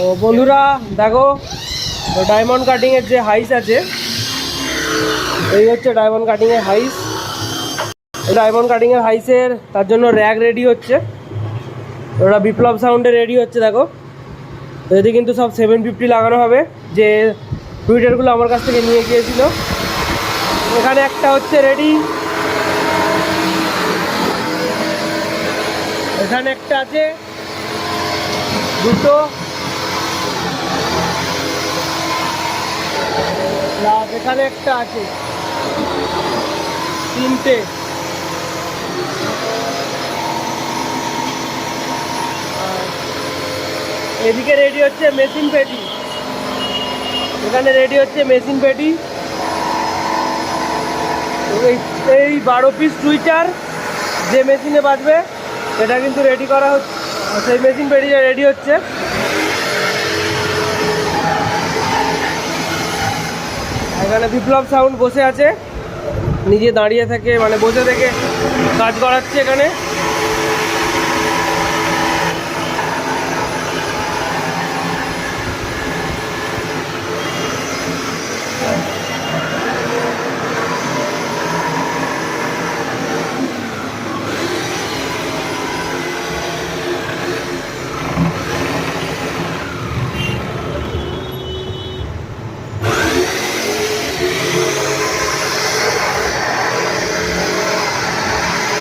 ও বন্ধুরা দেখো, ডায়মন্ড কাটিংয়ের যে হাইস আছে, এই হচ্ছে ডায়মন্ড কাটিংয়ের হাইস। ডায়মন্ড কাটিংয়ের হাইসের তার জন্য র্যাক রেডি হচ্ছে, ওটা বিপ্লব সাউন্ডে রেডি হচ্ছে। দেখো তো এতে কিন্তু সব 750 লাগানো হবে, যে টুইটারগুলো আমার কাছ থেকে নিয়ে গিয়েছিল। এখানে একটা হচ্ছে রেডি, এখানে একটা আছে, দুটো, প্লাস এখানে একটা আছে, তিনটে। এদিকে রেডি হচ্ছে মেশিন পেটি, এখানে রেডি হচ্ছে মেশিন পেটি। এই 12 পিস টুইটার যে মেশিনে বাজবে এটা কিন্তু রেডি করা হচ্ছে, সেই মেশিন পেটিটা রেডি হচ্ছে। এখানে বিপ্লব সাউন্ড বসে আছে, নিজে দাঁড়িয়ে থাকে, মানে বসে থেকে কাজ করাচ্ছে এখানে।